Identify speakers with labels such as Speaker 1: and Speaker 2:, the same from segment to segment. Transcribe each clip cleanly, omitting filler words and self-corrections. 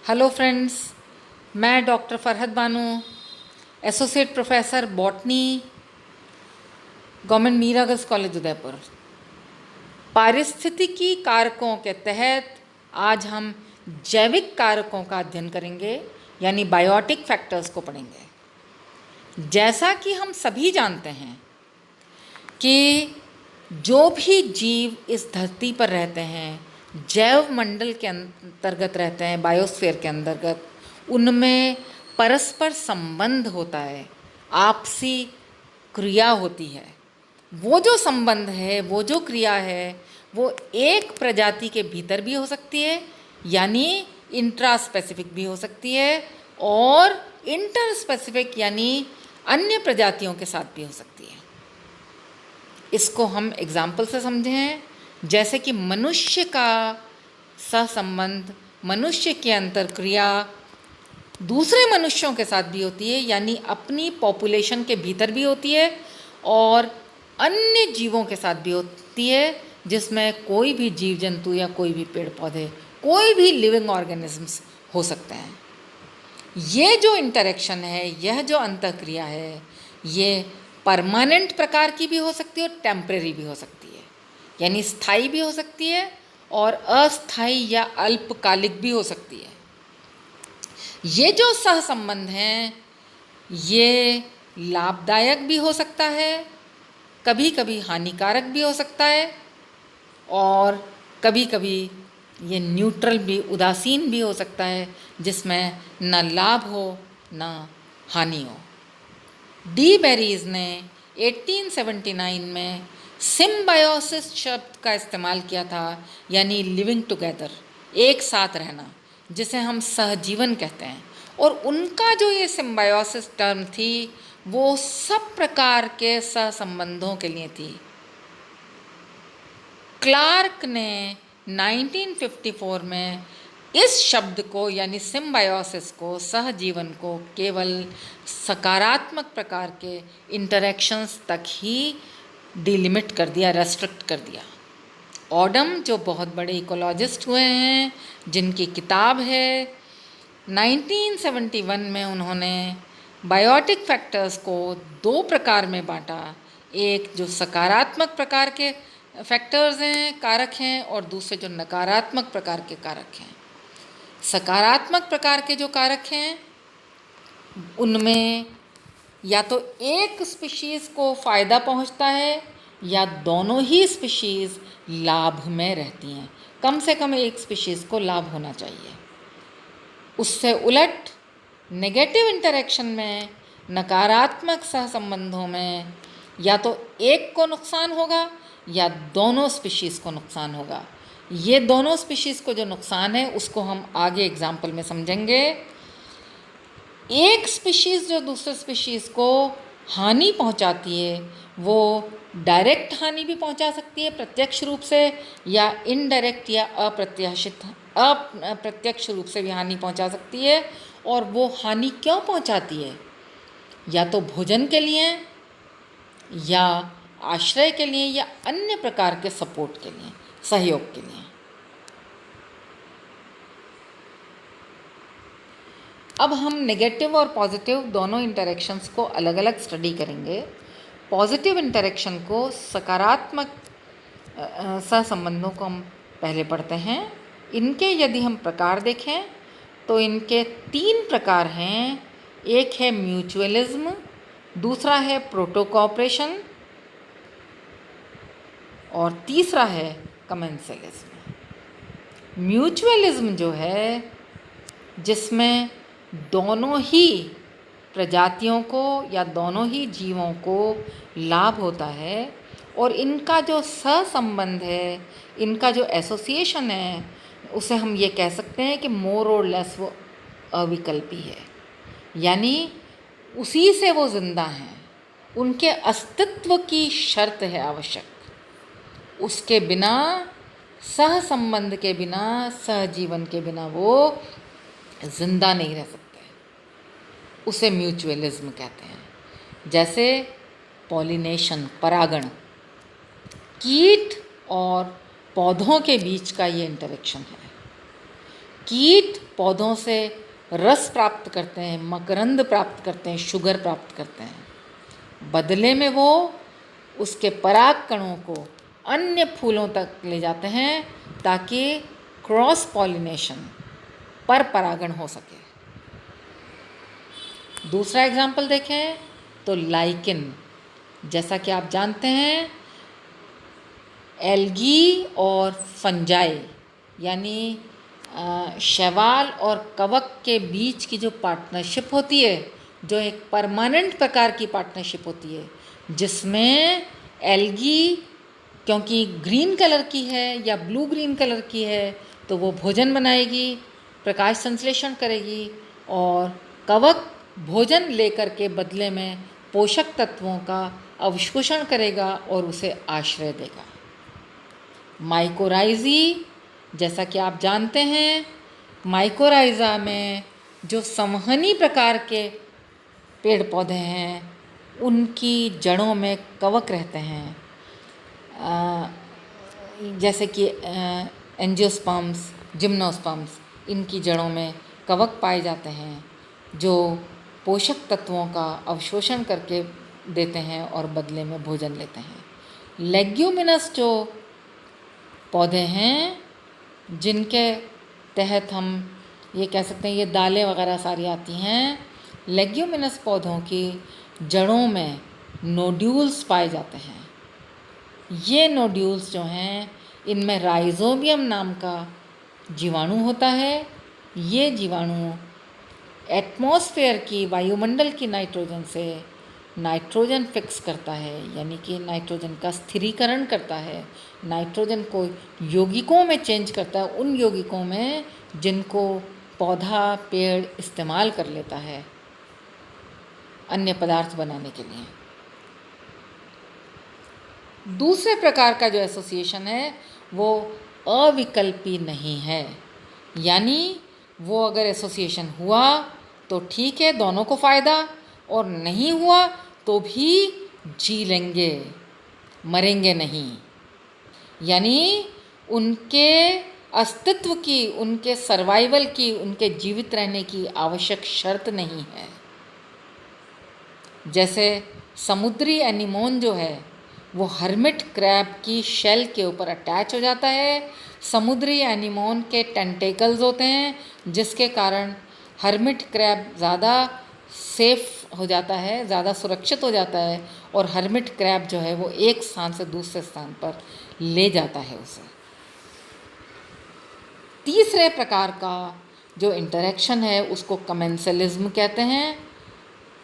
Speaker 1: Hello friends, मैं doctor Farhat Bano, associate professor botany, government Meera girls college Udaipur. पारिस्थितिकी कारकों के तहत आज हम जैविक कारकों का अध्ययन करेंगे, यानी बायोटिक फैक्टर्स को पढ़ेंगे। जैसा कि हम सभी जानते हैं कि जो भी जीव इस धरती पर रहते हैं, जैव मंडल के अंतर्गत रहते हैं, बायोस्फीयर के अंतर्गत, उनमें परस्पर संबंध होता है, आपसी क्रिया होती है। वो जो संबंध है, वो जो क्रिया है, वो एक प्रजाति के भीतर भी हो सकती है, यानी इंट्रा स्पेसिफिक भी हो सकती है, और इंटर स्पेसिफिक यानी अन्य प्रजातियों के साथ भी हो सकती है। इसको हम एग्जाम्पल से समझें, जैसे कि मनुष्य का सहसंबंध, मनुष्य की अंतर्क्रिया दूसरे मनुष्यों के साथ भी होती है, यानी अपनी पॉपुलेशन के भीतर भी होती है, और अन्य जीवों के साथ भी होती है, जिसमें कोई भी जीव जंतु या कोई भी पेड़ पौधे, कोई भी लिविंग ऑर्गेनिजम्स हो सकते हैं। ये जो इंटरेक्शन है, यह जो अंतःक्रिया है, ये परमानेंट प्रकार की भी हो सकती है और टेम्परेरी भी हो सकती है, यानी स्थायी भी हो सकती है और अस्थायी या अल्पकालिक भी हो सकती है। ये जो सहसंबंध हैं, ये लाभदायक भी हो सकता है, कभी कभी हानिकारक भी हो सकता है, और कभी कभी ये न्यूट्रल भी, उदासीन भी हो सकता है, जिसमें न लाभ हो न हानि हो। डी बेरीज ने 1879 में सिम्बायोसिस शब्द का इस्तेमाल किया था, यानी लिविंग टुगेदर, एक साथ रहना, जिसे हम सहजीवन कहते हैं। और उनका जो ये सिम्बायोसिस टर्म थी, वो सब प्रकार के सहसंबंधों के लिए थी। क्लार्क ने 1954 में इस शब्द को, यानी सिम्बायोसिस को, सहजीवन को, केवल सकारात्मक प्रकार के इंटरेक्शंस तक ही डिलिमिट कर दिया, रेस्ट्रिक्ट कर दिया। ऑडम, जो बहुत बड़े इकोलॉजिस्ट हुए हैं, जिनकी किताब है, 1971 में उन्होंने बायोटिक फैक्टर्स को दो प्रकार में बांटा। एक जो सकारात्मक प्रकार के फैक्टर्स हैं, कारक हैं, और दूसरे जो नकारात्मक प्रकार के कारक हैं। सकारात्मक प्रकार के जो कारक हैं, उनमें या तो एक स्पीशीज़ को फ़ायदा पहुंचता है, या दोनों ही स्पीशीज़ लाभ में रहती हैं। कम से कम एक स्पीशीज़ को लाभ होना चाहिए। उससे उलट नेगेटिव इंटरेक्शन में, नकारात्मक सहसंबंधों में, या तो एक को नुकसान होगा या दोनों स्पीशीज़ को नुकसान होगा। ये दोनों स्पीशीज़ को जो नुकसान है, उसको हम आगे एग्जाम्पल में समझेंगे। एक स्पीशीज़ जो दूसरे स्पीशीज़ को हानि पहुंचाती है, वो डायरेक्ट हानि भी पहुंचा सकती है प्रत्यक्ष रूप से, या इनडायरेक्ट या अप्रत्यक्ष रूप से भी हानि पहुंचा सकती है। और वो हानि क्यों पहुंचाती है? या तो भोजन के लिए, या आश्रय के लिए, या अन्य प्रकार के सपोर्ट के लिए, सहयोग के लिए। अब हम नेगेटिव और पॉजिटिव दोनों इंटरेक्शंस को अलग अलग स्टडी करेंगे। पॉजिटिव इंटरेक्शन को, सकारात्मक सहसंबंधों को हम पहले पढ़ते हैं। इनके यदि हम प्रकार देखें तो इनके तीन प्रकार हैं। एक है म्यूचुअलिज्म, दूसरा है प्रोटोकॉपरेशन, और तीसरा है कमेंसलिज्म। म्यूचुअलिज्म जो है, जिसमें दोनों ही प्रजातियों को या दोनों ही जीवों को लाभ होता है, और इनका जो सहसंबंध है, इनका जो एसोसिएशन है, उसे हम ये कह सकते हैं कि मोर और लेस वो अविकल्पी है, यानी उसी से वो जिंदा हैं, उनके अस्तित्व की शर्त है आवश्यक। उसके बिना, सहसंबंध के बिना, सहजीवन के बिना वो जिंदा नहीं रह सकते। उसे म्यूचुअलिज्म कहते हैं। जैसे पॉलिनेशन, परागण, कीट और पौधों के बीच का ये इंटरेक्शन है। कीट पौधों से रस प्राप्त करते हैं, मकरंद प्राप्त करते हैं, शुगर प्राप्त करते हैं। बदले में वो उसके पराग कणों को अन्य फूलों तक ले जाते हैं ताकि क्रॉस पॉलिनेशन, पर परागण हो सके। दूसरा एग्जाम्पल देखें तो लाइकिन, जैसा कि आप जानते हैं एल्गी और फंजाई यानी शैवाल और कवक के बीच की जो पार्टनरशिप होती है, जो एक परमानेंट प्रकार की पार्टनरशिप होती है, जिसमें एल्गी क्योंकि ग्रीन कलर की है या ब्लू ग्रीन कलर की है तो वो भोजन बनाएगी, प्रकाश संश्लेषण करेगी, और कवक भोजन लेकर के बदले में पोषक तत्वों का अवशोषण करेगा और उसे आश्रय देगा। माइकोराइजी, जैसा कि आप जानते हैं माइकोराइजा में जो संवहनी प्रकार के पेड़ पौधे हैं उनकी जड़ों में कवक रहते हैं, जैसे कि एंजियोस्पर्म्स, जिम्नोस्पर्म्स, इनकी जड़ों में कवक पाए जाते हैं जो पोषक तत्वों का अवशोषण करके देते हैं और बदले में भोजन लेते हैं। लेग्यूमिनस जो पौधे हैं जिनके तहत हम ये कह सकते हैं ये दालें वगैरह सारी आती हैं, लेग्यूमिनस पौधों की जड़ों में नोड्यूल्स पाए जाते हैं। ये नोड्यूल्स जो हैं इनमें राइजोबियम नाम का जीवाणु होता है। ये जीवाणु एटमॉस्फेयर की, वायुमंडल की नाइट्रोजन से नाइट्रोजन फिक्स करता है, यानी कि नाइट्रोजन का स्थिरीकरण करता है, नाइट्रोजन को यौगिकों में चेंज करता है, उन यौगिकों में जिनको पौधा पेड़ इस्तेमाल कर लेता है अन्य पदार्थ बनाने के लिए। दूसरे प्रकार का जो एसोसिएशन है वो अविकल्पी नहीं है, यानी वो अगर एसोसिएशन हुआ तो ठीक है, दोनों को फ़ायदा, और नहीं हुआ तो भी जी लेंगे, मरेंगे नहीं। यानी उनके अस्तित्व की, उनके सर्वाइवल की, उनके जीवित रहने की आवश्यक शर्त नहीं है। जैसे समुद्री एनीमोन जो है वो हर्मिट क्रैब की शेल के ऊपर अटैच हो जाता है। समुद्री एनीमोन के टेंटेकल्स होते हैं जिसके कारण हर्मिट क्रैब ज़्यादा सेफ हो जाता है, ज़्यादा सुरक्षित हो जाता है, और हर्मिट क्रैब जो है वो एक स्थान से दूसरे स्थान पर ले जाता है उसे। तीसरे प्रकार का जो इंटरेक्शन है उसको कमेंसलिज्म कहते हैं।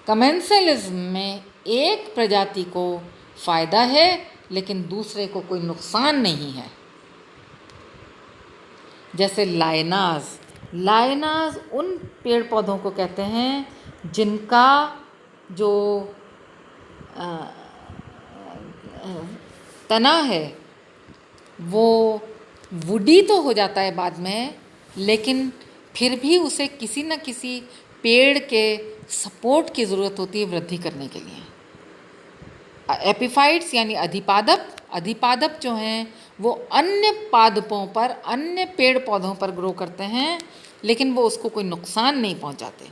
Speaker 1: कमेंसलिज्म में एक प्रजाति को फ़ायदा है लेकिन दूसरे को कोई नुकसान नहीं है। जैसे लायनाज उन पेड़ पौधों को कहते हैं जिनका जो तना है वो वुडी तो हो जाता है बाद में, लेकिन फिर भी उसे किसी न किसी पेड़ के सपोर्ट की ज़रूरत होती है वृद्धि करने के लिए। एपिफाइट्स यानी अधिपादप जो हैं वो अन्य पादपों पर, अन्य पेड़ पौधों पर ग्रो करते हैं, लेकिन वो उसको कोई नुकसान नहीं पहुंचाते।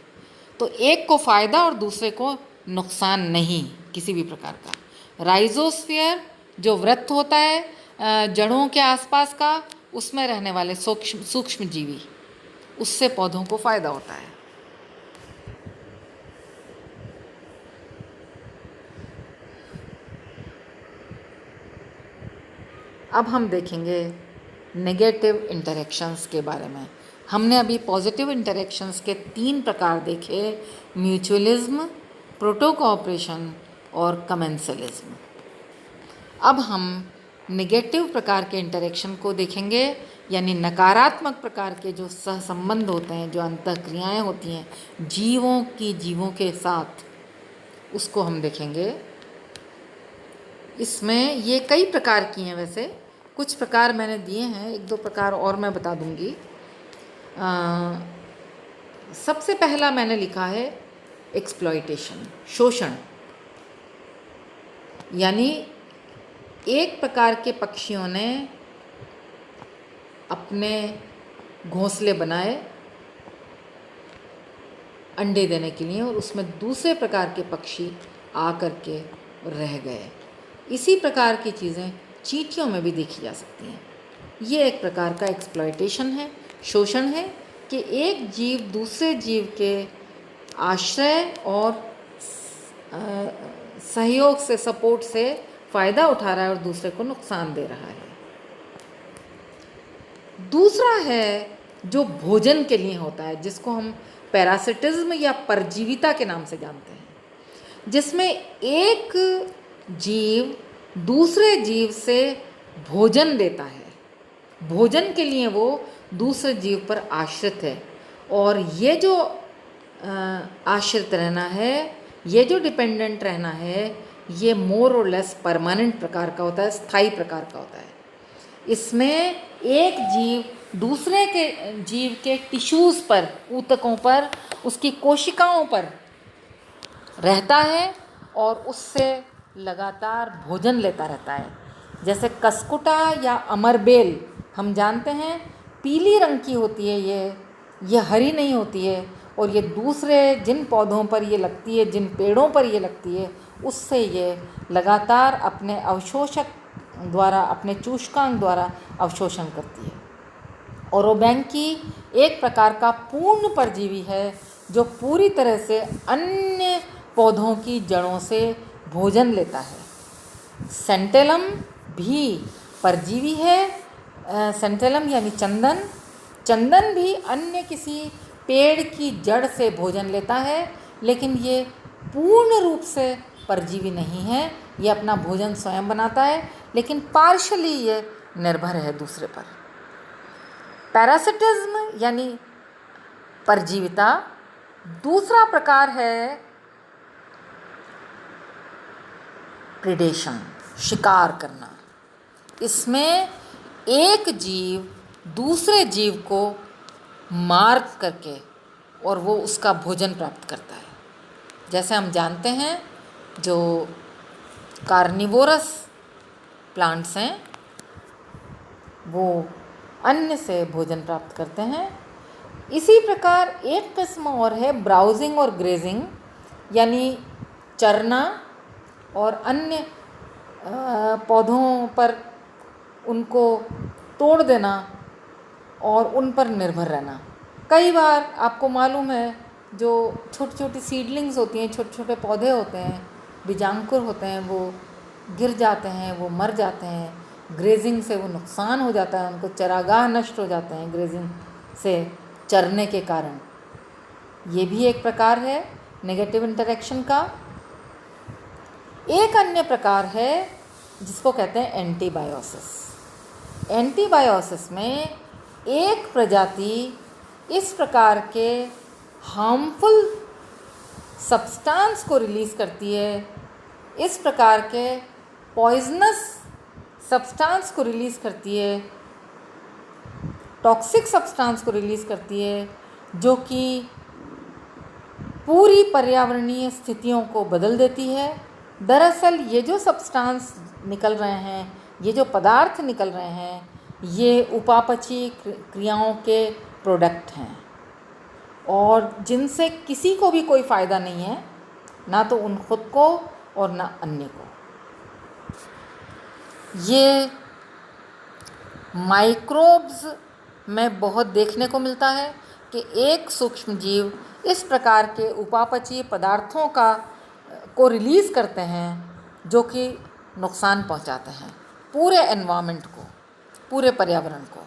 Speaker 1: तो एक को फ़ायदा और दूसरे को नुकसान नहीं किसी भी प्रकार का। राइजोस्फीयर जो वृत्त होता है जड़ों के आसपास का, उसमें रहने वाले सूक्ष्म जीवी, उससे पौधों को फ़ायदा होता है। अब हम देखेंगे नेगेटिव इंटरेक्शंस के बारे में। हमने अभी पॉजिटिव इंटरेक्शंस के 3 प्रकार देखे, म्यूचुअलिज्म, प्रोटोकोऑपरेशन और कमेंसलिज्म। अब हम नेगेटिव प्रकार के इंटरेक्शन को देखेंगे, यानी नकारात्मक प्रकार के जो सहसंबंध होते हैं, जो अंतःक्रियाएं होती हैं जीवों के साथ, उसको हम देखेंगे। इसमें ये कई प्रकार की हैं, वैसे कुछ प्रकार मैंने दिए हैं, 1-2 प्रकार और मैं बता दूंगी। सबसे पहला मैंने लिखा है एक्सप्लॉइटेशन, शोषण। यानी एक प्रकार के पक्षियों ने अपने घोंसले बनाए अंडे देने के लिए और उसमें दूसरे प्रकार के पक्षी आ कर के रह गए। इसी प्रकार की चीज़ें चींटियों में भी देखी जा सकती हैं। ये एक प्रकार का एक्सप्लॉयटेशन है, शोषण है कि एक जीव दूसरे जीव के आश्रय और सहयोग से, सपोर्ट से फ़ायदा उठा रहा है और दूसरे को नुकसान दे रहा है। दूसरा है जो भोजन के लिए होता है, जिसको हम पैरासिटिज्म या परजीविता के नाम से जानते हैं, जिसमें एक जीव दूसरे जीव से भोजन लेता है। भोजन के लिए वो दूसरे जीव पर आश्रित है और ये जो आश्रित रहना है, ये जो डिपेंडेंट रहना है, ये मोर और लेस परमानेंट प्रकार का होता है, स्थायी प्रकार का होता है। इसमें एक जीव दूसरे के जीव के टिश्यूज़ पर, ऊतकों पर, उसकी कोशिकाओं पर रहता है और उससे लगातार भोजन लेता रहता है। जैसे कसकुटा या अमरबेल हम जानते हैं पीली रंग की होती है, ये हरी नहीं होती है, और ये दूसरे जिन पौधों पर ये लगती है, जिन पेड़ों पर ये लगती है, उससे ये लगातार अपने अवशोषक द्वारा, अपने चूषकांग द्वारा अवशोषण करती है। ओरोबैंकी एक प्रकार का पूर्ण परजीवी है जो पूरी तरह से अन्य पौधों की जड़ों से भोजन लेता है। सेंटेलम भी परजीवी है। सेंटेलम यानी चंदन, चंदन भी अन्य किसी पेड़ की जड़ से भोजन लेता है, लेकिन ये पूर्ण रूप से परजीवी नहीं है। ये अपना भोजन स्वयं बनाता है, लेकिन पार्शली ये निर्भर है दूसरे पर। पैरासिटिज्म यानी परजीविता दूसरा प्रकार है प्रिडेशन, शिकार करना। इसमें एक जीव दूसरे जीव को मार करके और वो उसका भोजन प्राप्त करता है। जैसे हम जानते हैं जो कार्निवोरस प्लांट्स हैं वो अन्न से भोजन प्राप्त करते हैं। इसी प्रकार एक किस्म और है ब्राउजिंग और ग्रेजिंग, यानी चरना और अन्य पौधों पर उनको तोड़ देना और उन पर निर्भर रहना। कई बार आपको मालूम है जो छोटी छोटी सीडलिंग्स होती हैं, छोटे छोटे पौधे होते हैं, बीजांकुर होते हैं, वो गिर जाते हैं, वो मर जाते हैं। ग्रेजिंग से वो नुकसान हो जाता है, उनको चरागाह नष्ट हो जाते हैं ग्रेजिंग से, चरने के कारण। ये भी एक प्रकार है नेगेटिव इंटरेक्शन का। एक अन्य प्रकार है जिसको कहते हैं एंटीबायोसिस। एंटीबायोसिस में एक प्रजाति इस प्रकार के हार्मफुल सब्सटेंस को रिलीज़ करती है, इस प्रकार के पॉइजनस सब्सटेंस को रिलीज़ करती है, टॉक्सिक सब्सटेंस को रिलीज़ करती है, जो कि पूरी पर्यावरणीय स्थितियों को बदल देती है। दरअसल ये जो सब्सटेंस निकल रहे हैं, ये जो पदार्थ निकल रहे हैं, ये उपापचयी क्रियाओं के प्रोडक्ट हैं और जिनसे किसी को भी कोई फ़ायदा नहीं है, ना तो उन खुद को और ना अन्य को। ये माइक्रोब्स में बहुत देखने को मिलता है कि एक सूक्ष्म जीव इस प्रकार के उपापचयी पदार्थों को रिलीज़ करते हैं जो कि नुकसान पहुंचाते हैं पूरे एनवायरनमेंट को, पूरे पर्यावरण को।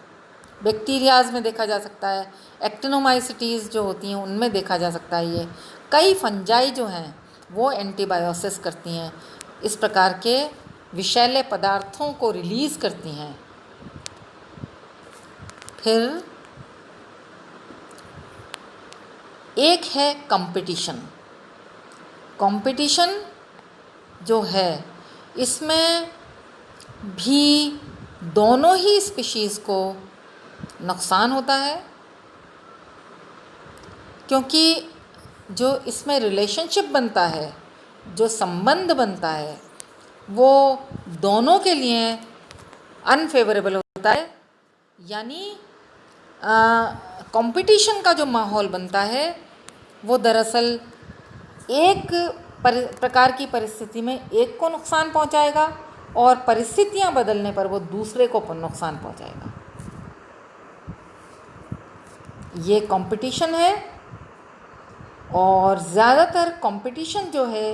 Speaker 1: बैक्टीरियाज़ में देखा जा सकता है, एक्टिनोमाइसिटीज़ जो होती हैं उनमें देखा जा सकता है। ये कई फंजाई जो हैं वो एंटीबायोसिस करती हैं, इस प्रकार के विषैले पदार्थों को रिलीज़ करती हैं। फिर एक है कंपटीशन। कंपटीशन जो है इसमें भी दोनों ही स्पीशीज़ को नुकसान होता है, क्योंकि जो इसमें रिलेशनशिप बनता है, जो संबंध बनता है, वो दोनों के लिए अनफेवरेबल होता है। यानी कंपटीशन का जो माहौल बनता है वो दरअसल एक प्रकार की परिस्थिति में एक को नुकसान पहुंचाएगा और परिस्थितियां बदलने पर वो दूसरे को नुकसान पहुंचाएगा। ये कंपटीशन है और ज़्यादातर कंपटीशन जो है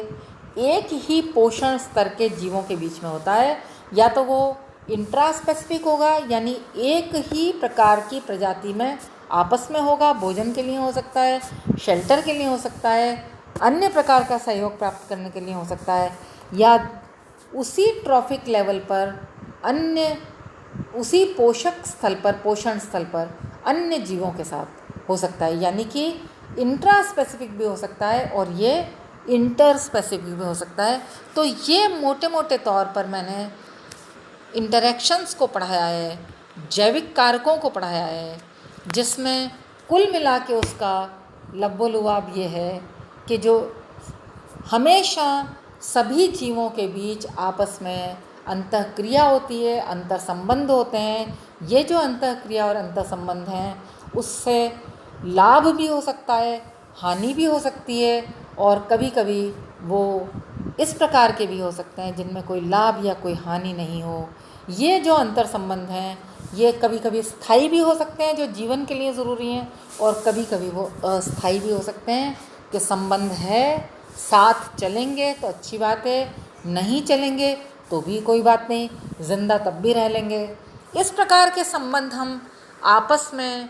Speaker 1: एक ही पोषण स्तर के जीवों के बीच में होता है, या तो वो इंट्रा स्पेसिफिक होगा यानी एक ही प्रकार की प्रजाति में आपस में होगा, भोजन के लिए हो सकता है, शेल्टर के लिए हो सकता है, अन्य प्रकार का सहयोग प्राप्त करने के लिए हो सकता है, या उसी ट्रॉफिक लेवल पर अन्य उसी पोषण स्थल पर अन्य जीवों के साथ हो सकता है। यानी कि इंट्रा स्पेसिफिक भी हो सकता है और ये इंटर स्पेसिफिक भी हो सकता है। तो ये मोटे मोटे तौर पर मैंने इंटरैक्शंस को पढ़ाया है, जैविक कारकों को पढ़ाया है, जिसमें कुल मिला के उसका लब्बो-लुआब ये है कि जो हमेशा सभी जीवों के बीच आपस में अंतःक्रिया होती है, अंतर संबंध होते हैं। ये जो अंतःक्रिया और अंतर संबंध हैं उससे लाभ भी हो सकता है, हानि भी हो सकती है, और कभी कभी वो इस प्रकार के भी हो सकते हैं जिनमें कोई लाभ या कोई हानि नहीं हो। ये जो अंतर संबंध हैं ये कभी कभी स्थायी भी हो सकते हैं जो जीवन के लिए ज़रूरी हैं, और कभी कभी वो अस्थायी भी हो सकते हैं कि संबंध है, साथ चलेंगे तो अच्छी बात है, नहीं चलेंगे तो भी कोई बात नहीं, ज़िंदा तब भी रह लेंगे। इस प्रकार के संबंध हम आपस में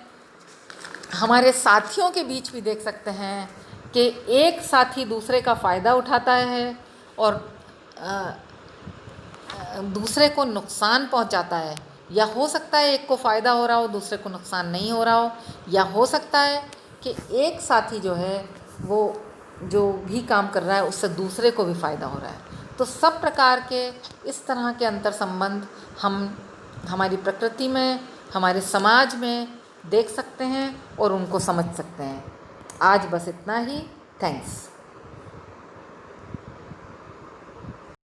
Speaker 1: हमारे साथियों के बीच भी देख सकते हैं कि एक साथी दूसरे का फ़ायदा उठाता है और दूसरे को नुकसान पहुंचाता है, या हो सकता है एक को फ़ायदा हो रहा हो दूसरे को नुकसान नहीं हो रहा हो, या हो सकता है कि एक साथी जो है वो जो भी काम कर रहा है उससे दूसरे को भी फ़ायदा हो रहा है। तो सब प्रकार के इस तरह के अंतर संबंध हम हमारी प्रकृति में, हमारे समाज में देख सकते हैं और उनको समझ सकते हैं। आज बस इतना ही। थैंक्स।